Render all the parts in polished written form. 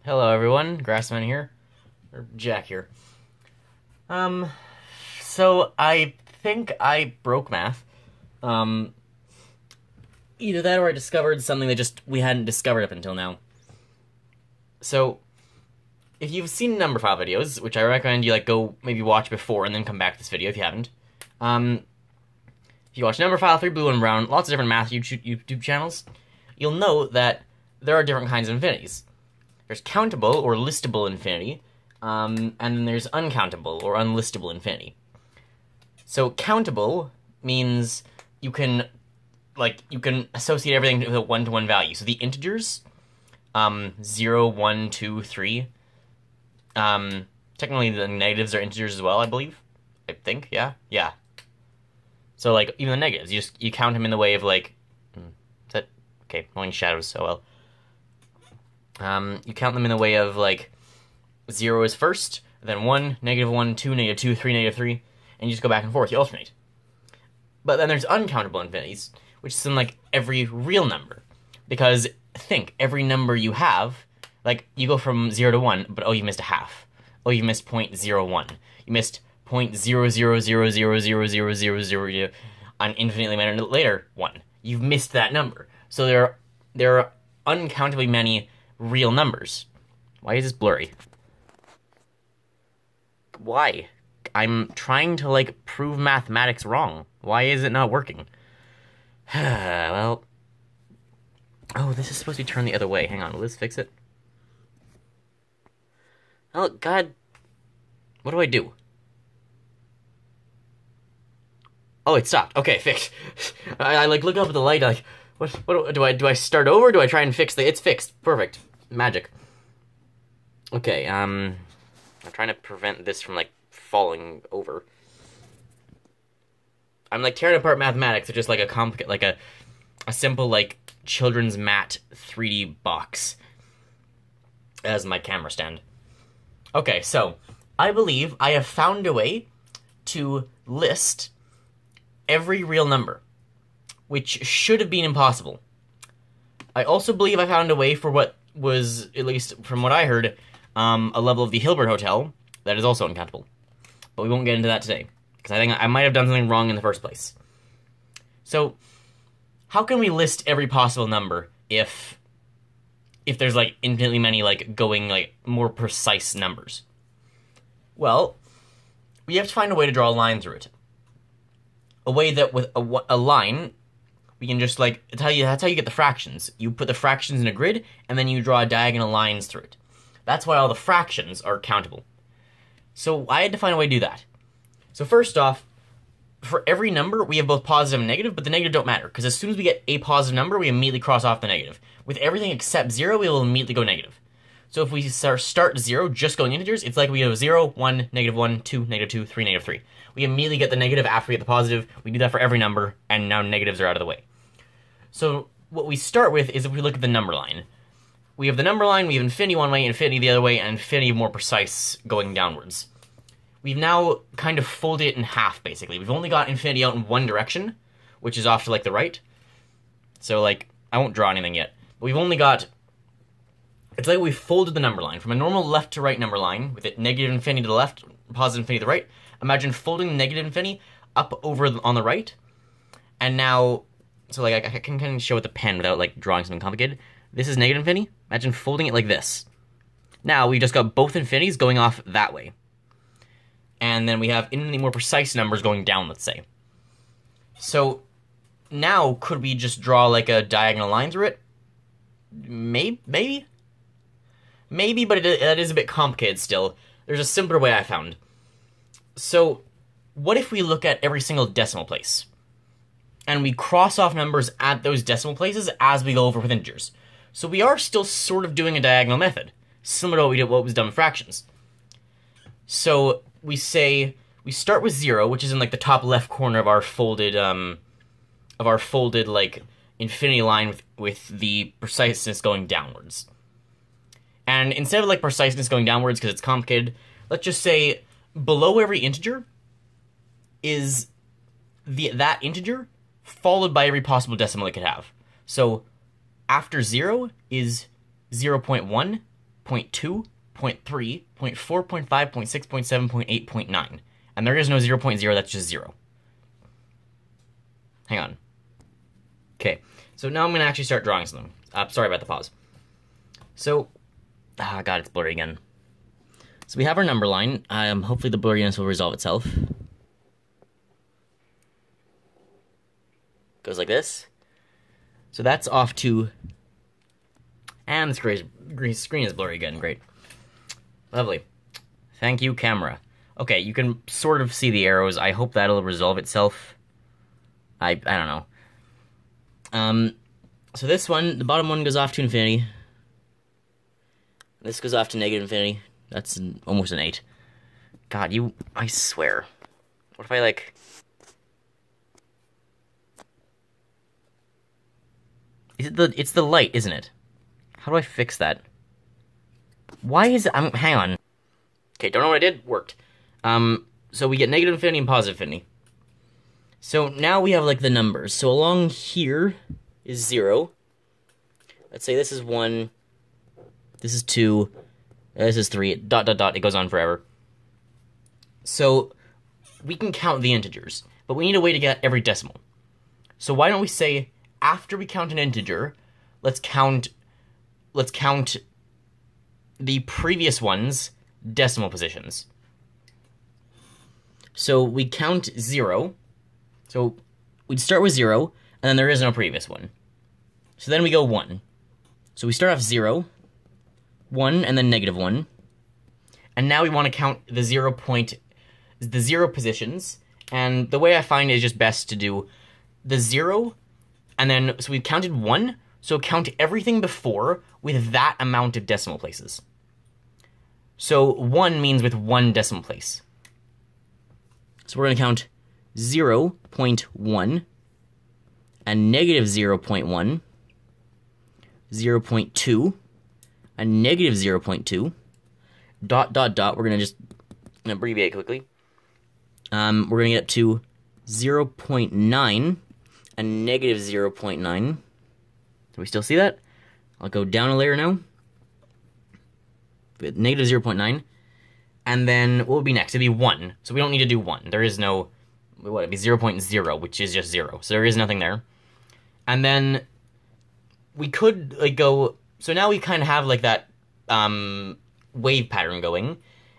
Hello everyone, Grassman here, or Jack here. So I think I broke math. Um, Either that or I discovered something that just we hadn't discovered up until now. So, if you've seen number file videos, which I recommend you go maybe watch before and then come back to this video if you haven't. If you watch number file, 3 Blue and Brown, lots of different math YouTube channels, you'll know that there are different kinds of infinities. There's countable or listable infinity, and then there's uncountable or unlistable infinity. So countable means you can associate everything with a one-to-one value. So the integers, 0, 1, 2, 3. Technically the negatives are integers as well, I believe. I think, yeah. So even the negatives, you count them in the way of is that okay? Only shadows so well. You count them in the way of 0 is first, then 1, -1, 2, -2, 3, -3, and you just go back and forth, you alternate. But then there's uncountable infinities, which is in every real number. Because think, every number you have, you go from 0 to 1, but oh, you missed a half. Oh, you missed 0.01. You missed 0.000000000 on infinitely many later 1. You've missed that number. So there are uncountably many real numbers. Why is this blurry? Why? I'm trying to prove mathematics wrong. Why is it not working? Well, oh, this is supposed to be turned the other way. Hang on, will this fix it? Oh God, what do I do? Oh, it stopped. Okay, fixed. I look up at the light. What do I start over? Do I try and fix the? It's fixed. Perfect. Magic. Okay. I'm trying to prevent this from falling over. I'm tearing apart mathematics with just a complicated, a simple children's mat 3D box as my camera stand. Okay, so I believe I have found a way to list every real number, which should have been impossible. I also believe I found a way for what was, at least from what I heard, a level of the Hilbert Hotel that is also uncountable. But we won't get into that today, because I think I might have done something wrong in the first place. So, how can we list every possible number if there's infinitely many going more precise numbers? Well, we have to find a way to draw a line through it. A way that with a line, we can just that's how you get the fractions. You put the fractions in a grid, and then you draw diagonal lines through it. That's why all the fractions are countable. So I had to find a way to do that. So first off, for every number, we have both positive and negative, but the negative don't matter, because as soon as we get a positive number, we immediately cross off the negative. With everything except 0, we will immediately go negative. So if we start 0 just going integers, it's we go 0, 1, -1, 2, -2, 3, -3. We immediately get the negative after we get the positive. We do that for every number, and now negatives are out of the way. So what we start with is if we look at the number line. We have the number line, we have infinity one way, infinity the other way, and infinity more precise going downwards. We've now kind of folded it in half, basically. We've only got infinity out in one direction, which is off to the right. So I won't draw anything yet. But we've only got... It's we've folded the number line from a normal left to right number line, with it negative infinity to the left, positive infinity to the right. Imagine folding negative infinity up over on the right. And now... So I can kind of show with the pen without drawing something complicated. This is negative infinity. Imagine folding it like this. Now we've just got both infinities going off that way. And then we have infinitely more precise numbers going down, let's say. So now could we just draw a diagonal line through it? Maybe, but that is a bit complicated still. There's a simpler way I found. So what if we look at every single decimal place? And we cross off numbers at those decimal places as we go over with integers. So we are still sort of doing a diagonal method, similar to what was done with fractions. So we start with 0, which is in the top left corner of our folded infinity line with the preciseness going downwards. And instead of preciseness going downwards because it's complicated, let's just say below every integer is that integer followed by every possible decimal it could have. So after 0 is 0.1, 0.2, 0.3, 0.4, 0.5, 0.6, 0.7, 0.8, 0.9. And there is no 0.0, that's just 0. Hang on. Okay, so now I'm going to actually start drawing something. Sorry about the pause. So, God, it's blurry again. So we have our number line. Hopefully the blurriness will resolve itself. Goes like this. So that's off to... And the screen is blurry again. Great. Lovely. Thank you, camera. Okay, you can sort of see the arrows. I hope that'll resolve itself. I don't know. So this one, the bottom one goes off to infinity. This goes off to negative infinity. That's almost an 8. God, I swear. What if I, like... It's the light, isn't it? How do I fix that? Why is it... hang on. Okay, don't know what I did. Worked. So we get negative infinity and positive infinity. So now we have, like, the numbers. So along here is 0. Let's say this is 1. This is 2. This is 3. Dot, dot, dot. It goes on forever. So we can count the integers, but we need a way to get every decimal. So why don't we say, after we count an integer, let's count the previous one's decimal positions. So we count 0. So we'd start with 0, and then there is no previous one. So then we go 1. So we start off 0, 1, and then negative 1. And now we want to count the 0 positions. And the way I find it is just best to do the 0, and then, so we've counted 1, so count everything before with that amount of decimal places. So 1 means with 1 decimal place. So we're going to count 0.1, and negative 0.1, 0.2, a negative 0.2, dot, dot, dot. We're going to just abbreviate quickly. We're going to get up to 0.9, a negative 0.9. Do we still see that? I'll go down a layer now. With negative 0.9. And then what would be next? It'd be 1. So we don't need to do 1. There is no... What, it'd be 0.0, which is just 0. So there is nothing there. And then we could, like, go... So now we kind of have, like, that wave pattern going.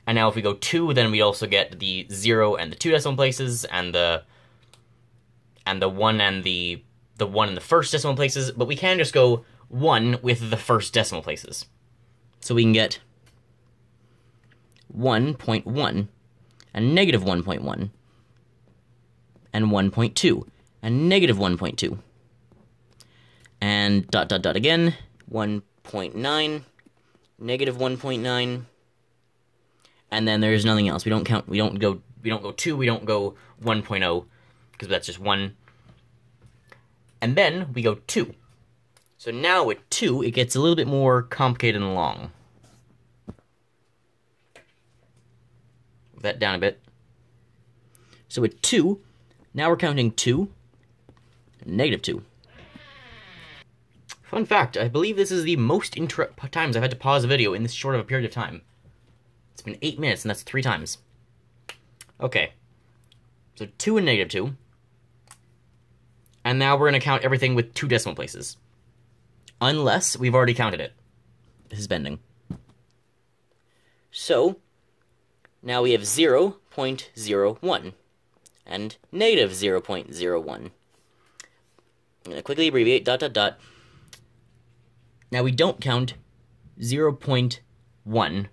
And now if we go 2, then we also get the 0 and the 2 decimal places, and the 1 and the 1 in the first decimal places. But we can just go 1 with the first decimal places. So we can get 1.1, and negative 1.1, and 1.2, and negative 1.2, and dot, dot, dot again, 1.9, negative 1.9, and then there's nothing else. We don't count, we don't go 2, we don't go 1.0, because that's just 1. And then we go 2. So now with 2, it gets a little bit more complicated and long. Move that down a bit. So with 2, now we're counting 2, and negative 2. Fun fact, I believe this is the most times I've had to pause a video in this short of a period of time. It's been 8 minutes, and that's 3 times. Okay. So 2 and negative 2. And now we're going to count everything with 2 decimal places. Unless we've already counted it. This is bending. So, now we have 0.01 and negative 0.01. I'm going to quickly abbreviate, dot, dot, dot. Now we don't count 0.1.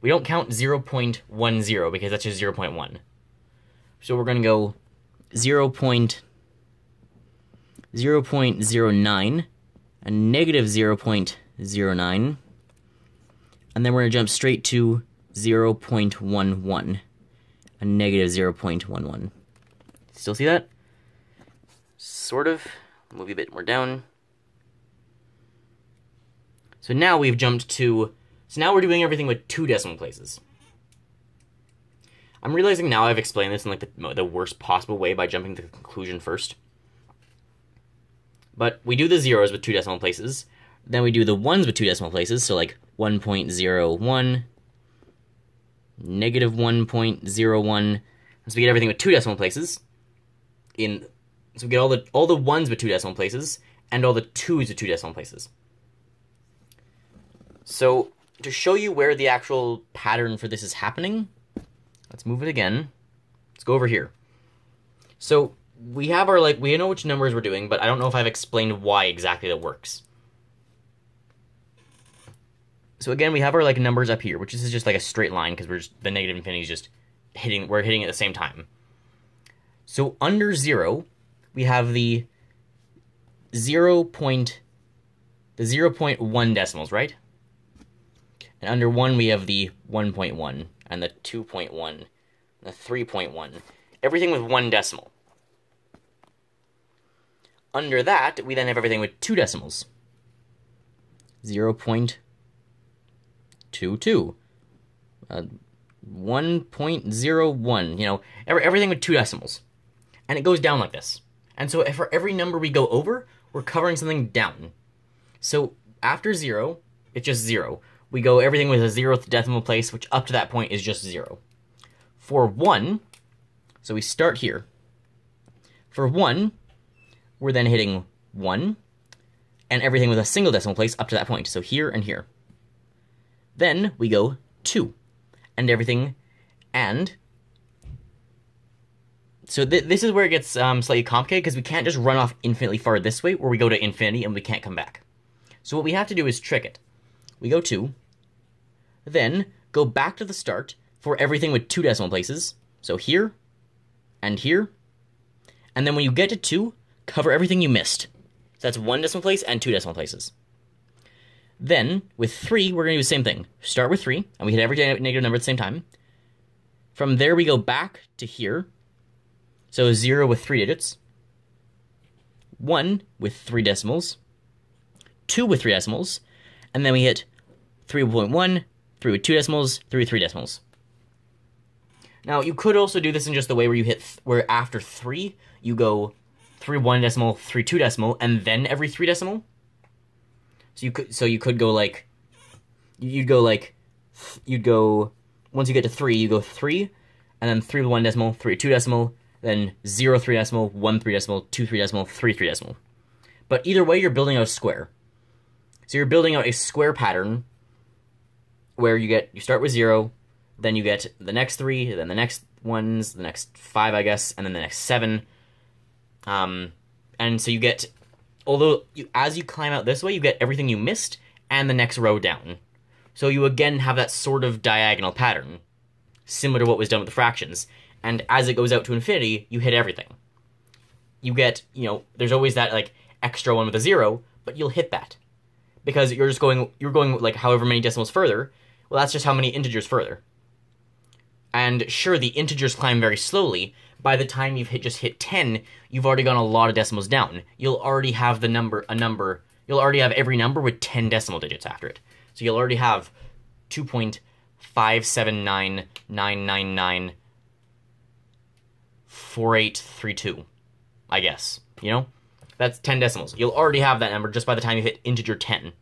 We don't count 0.10 because that's just 0.1. So we're going to go 0.09, a negative 0.09, and then we're going to jump straight to 0.11, a negative 0.11. Still see that? Sort of. Move a bit more down. So now we've jumped to... So now we're doing everything with 2 decimal places. I'm realizing now I've explained this in like the worst possible way by jumping to the conclusion first. But we do the zeros with 2 decimal places. Then we do the ones with 2 decimal places, so like 1.01, negative 1.01. So we get everything with 2 decimal places. So we get all the 1s with 2 decimal places, and all the 2s with 2 decimal places. So, to show you where the actual pattern for this is happening, let's move it again. Let's go over here. So, we have our, we know which numbers we're doing, but I don't know if I've explained why exactly that works. So again, we have our, numbers up here, which is just like a straight line, because the negative infinity is just we're hitting at the same time. So, under 0, we have the 0.1 decimals, right? And under 1, we have the 1.1, and the 2.1, and the 3.1. Everything with 1 decimal. Under that, we then have everything with 2 decimals. 0.22. 1.01. You know, everything with 2 decimals. And it goes down like this. And so for every number we go over, we're covering something down. So after 0, it's just 0. We go everything with a 0th decimal place, which up to that point is just 0. For 1, so we start here. For 1, we're then hitting 1, and everything with a single decimal place up to that point, so here and here. Then we go 2, and everything, and... So this is where it gets slightly complicated, because we can't just run off infinitely far this way, where we go to infinity and we can't come back. So what we have to do is trick it. We go 2, then go back to the start for everything with 2 decimal places, so here, and here, and then when you get to 2, cover everything you missed. So that's 1 decimal place and 2 decimal places. Then, with 3, we're going to do the same thing. Start with 3, and we hit every negative number at the same time. From there, we go back to here. So 0 with 3 digits. 1 with 3 decimals. 2 with 3 decimals. And then we hit 3.1, 3 with 2 decimals, 3 with 3 decimals. Now, you could also do this in just the way where you hit, where after 3, you go 3 1 decimal, 3 2 decimal, and then every 3 decimal. So you could go you'd go, once you get to 3, you go 3, and then 3 1 decimal, 3 2 decimal, then 0 3 decimal, 1 3 decimal, 2 3 decimal, 3 3 decimal. But either way, you're building out a square. So you're building out a square pattern where you start with 0, then you get the next 3, then the next ones, the next 5, I guess, and then the next 7. And so you get, as you climb out this way, you get everything you missed and the next row down. So you again have that sort of diagonal pattern, similar to what was done with the fractions. And as it goes out to infinity, you hit everything. You get, there's always that, extra one with a 0, but you'll hit that. Because you're going, however many decimals further. Well, that's just how many integers further. And sure, the integers climb very slowly. By the time you've just hit 10, you've already gone a lot of decimals down. You'll already have you'll already have every number with 10 decimal digits after it. So you'll already have 2.5799994832, I guess. That's 10 decimals. You'll already have that number just by the time you hit integer 10.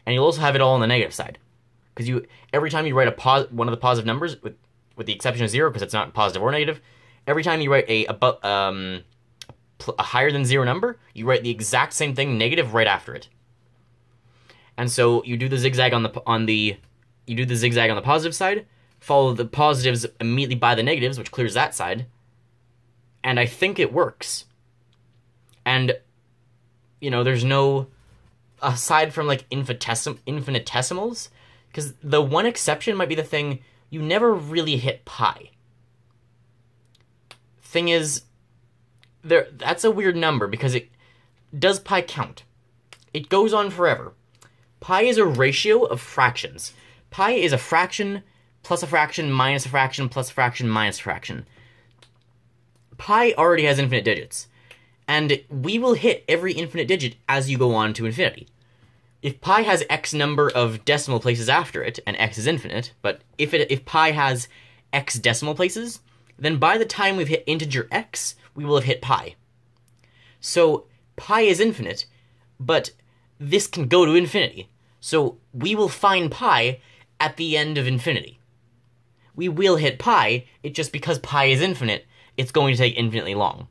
And you'll also have it all on the negative side. Because every time you write one of the positive numbers, with the exception of 0, because it's not positive or negative, every time you write a higher than 0 number, you write the exact same thing, negative, right after it. And so you do the zigzag on the positive side, follow the positives immediately by the negatives, which clears that side, and I think it works. And there's no, aside from infinitesimals, because the one exception might be the thing, you never really hit pi. Thing is, that's a weird number, because does pi count? It goes on forever. Pi is a ratio of fractions. Pi is a fraction, plus a fraction, minus a fraction, plus a fraction, minus a fraction. Pi already has infinite digits. And we will hit every infinite digit as you go on to infinity. If pi has x number of decimal places after it, and x is infinite, but if pi has x decimal places, then by the time we've hit integer x, we will have hit pi. So pi is infinite, but this can go to infinity. So we will find pi at the end of infinity. We will hit pi, it just because pi is infinite, it's going to take infinitely long.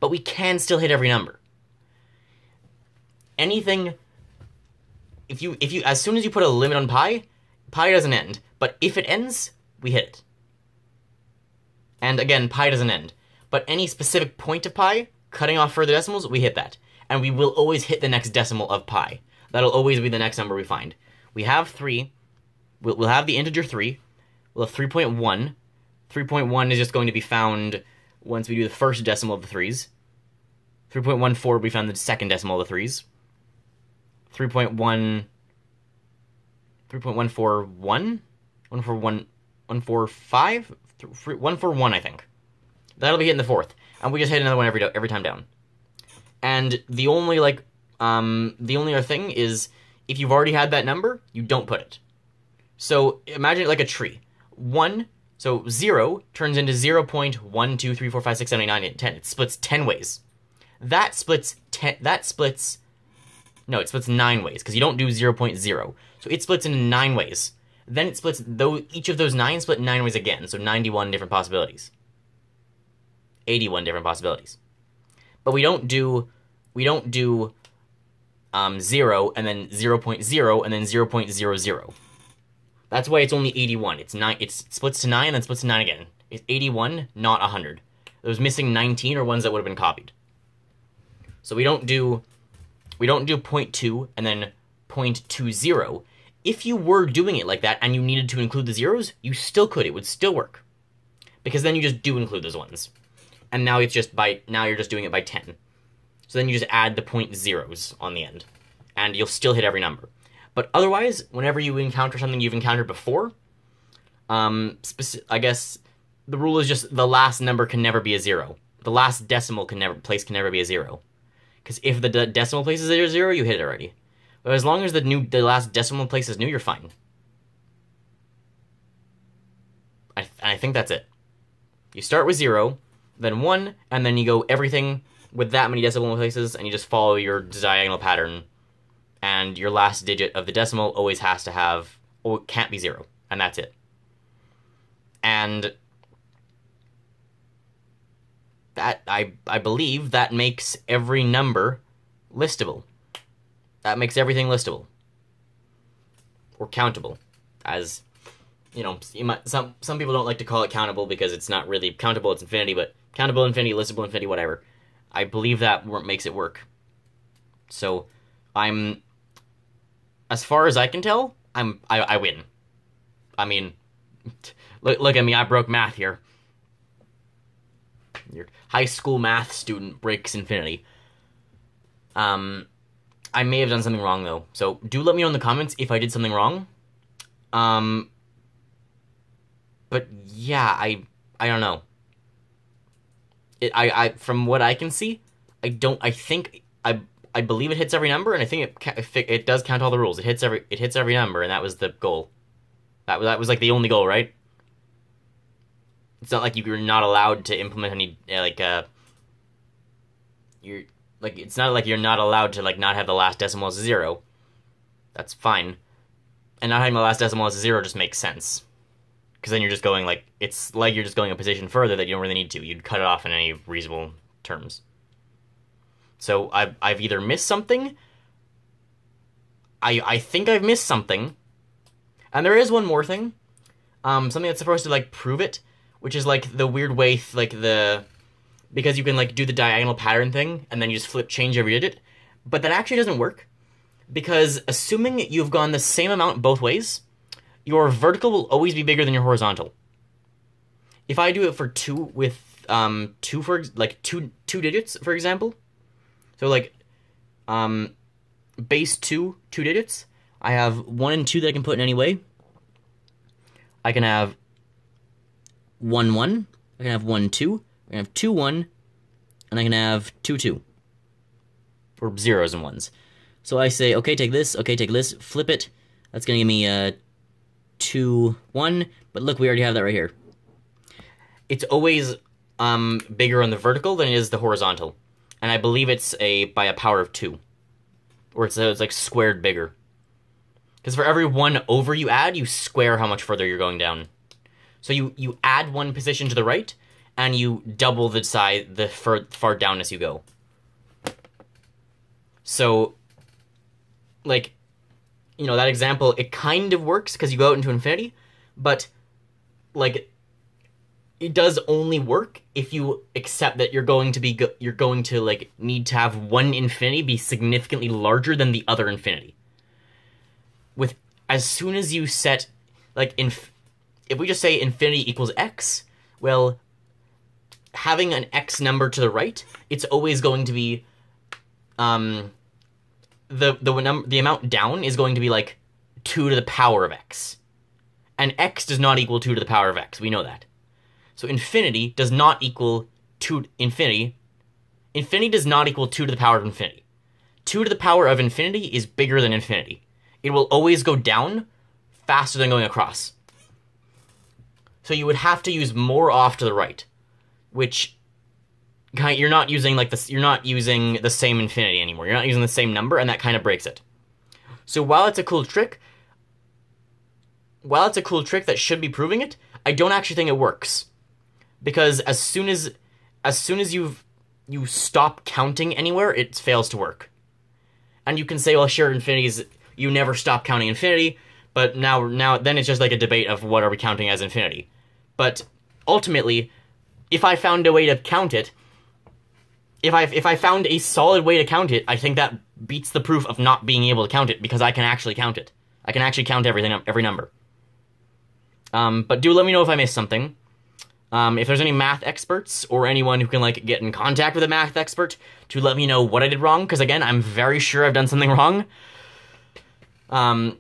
But we can still hit every number. Anything, if you, as soon as you put a limit on pi, pi doesn't end. But if it ends, we hit it. And again, pi doesn't end. But any specific point of pi, cutting off further decimals, we hit that. And we will always hit the next decimal of pi. That'll always be the next number we find. We have 3. We'll have the integer 3. We'll have 3.1. 3.1 is just going to be found once we do the first decimal of the 3's. 3.14, we found the second decimal of the 3's. 3.1... 3.141? 141... 145? 141, I think. That'll be hitting the fourth. And we just hit another one every time down. And the only, the only other thing is, if you've already had that number, you don't put it. So, imagine it like a tree. 1, so 0 turns into 0.1, 2, 3, 4, 5, 6, 7, 8, 9, 10. It splits 10 ways. It splits 9 ways, because you don't do 0.0. So it splits into 9 ways. Then it splits, each of those 9 split 9 ways again, so 91 different possibilities. 81 different possibilities. But we don't do 0, and then 0.0, and then 0.00. That's why it's only 81. It splits to 9, and then splits to 9 again. It's 81, not 100. Those missing 19 are ones that would have been copied. So we don't do 0.2 and then 0.20. If you were doing it like that and you needed to include the zeros, you still could. It would still work. Because then you just do include those ones. And now you're just doing it by 10. So then you just add the point zeros on the end. And you'll still hit every number. But otherwise, whenever you encounter something you've encountered before, I guess the rule is just the last number can never be a 0. The last decimal place can never be a 0. Because if the decimal place is a 0, you hit it already. But as long as the last decimal place is new, you're fine. I think that's it. You start with 0, then 1, and then you go everything with that many decimal places, and you just follow your diagonal pattern. And your last digit of the decimal always has to have, or it can't be 0, and that's it. And that, I believe that makes every number listable. That makes everything listable. Or countable. As, some people don't like to call it countable because it's not really countable, it's infinity, but countable infinity, listable infinity, whatever. I believe that makes it work. So, as far as I can tell, I win. I mean, look at me, I broke math here. Your high school math student breaks infinity. I may have done something wrong, though. So, do let me know in the comments if I did something wrong. But, yeah, I don't know. From what I can see, I believe it hits every number, and I think it does count all the rules. It hits every number, and that was the goal. That was like the only goal, right? It's not like you're not allowed to implement any it's not like you're not allowed to not have the last decimal as a 0. That's fine. And not having the last decimal as a 0 just makes sense. Because then you're just going it's like you're just going a position further that you don't really need to. You'd cut it off in any reasonable terms. So I've either missed something. I think I've missed something. And there is one more thing. Something that's supposed to prove it, which is the weird way because you can do the diagonal pattern thing and then you just change every digit. But that actually doesn't work, because assuming you've gone the same amount both ways, your vertical will always be bigger than your horizontal. If I do it for 2 with two digits, for example. So base 2 digits, I have 1 and 2 that I can put in any way. I can have 1 1, I can have 1 2, I can have 2 1, and I can have 2 2. Or zeros and ones. So I say, okay, take this, flip it. That's gonna give me 2 1, but look, we already have that right here. It's always bigger on the vertical than it is the horizontal. And I believe it's by a power of 2. Or it's squared bigger. Because for every 1 over you add, you square how much further you're going down. So you add 1 position to the right, and you double the size, the far down as you go. So, like, you know, that example, it kind of works because you go out into infinity, but, like, it does only work if you accept that you're going to like need to have one infinity be significantly larger than the other infinity. With as soon as you set like if we just say infinity equals x, well, having an x number to the right, it's always going to be the amount down is going to be like 2 to the power of x. And x does not equal 2 to the power of x. We know that. So infinity does not equal 2 infinity. Infinity does not equal 2 to the power of infinity. 2 to the power of infinity is bigger than infinity. It will always go down faster than going across. So you would have to use more off to the right, which you're not using like this. You're not using the same infinity anymore. You're not using the same number, and that kind of breaks it. So while it's a cool trick, that should be proving it, I don't actually think it works. Because as soon as you stop counting anywhere, it fails to work. And you can say, well, sure, infinities, you never stop counting infinity, but now then it's just like a debate of what are we counting as infinity. But ultimately, if I found a way to count it, if I found a solid way to count it, I think that beats the proof of not being able to count it, because I can actually count it. I can actually count every number. But do let me know if I missed something. If there's any math experts or anyone who can like get in contact with a math expert to let me know what I did wrong, because again, I'm very sure I've done something wrong. I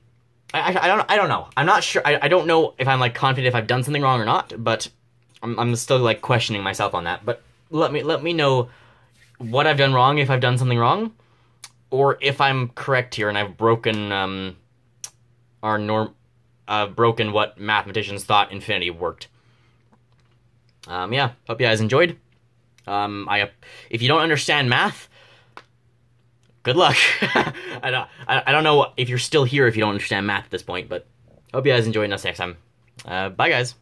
don't know. I'm not sure. I don't know if I'm like confident if I've done something wrong or not, but I'm still like questioning myself on that. But let me know what I've done wrong, if I've done something wrong, or if I'm correct here and I've broken broken what mathematicians thought infinity worked. Yeah, hope you guys enjoyed. If you don't understand math, good luck. I don't know if you're still here if you don't understand math at this point, but hope you guys enjoy, and I'll see you next time. Bye, guys.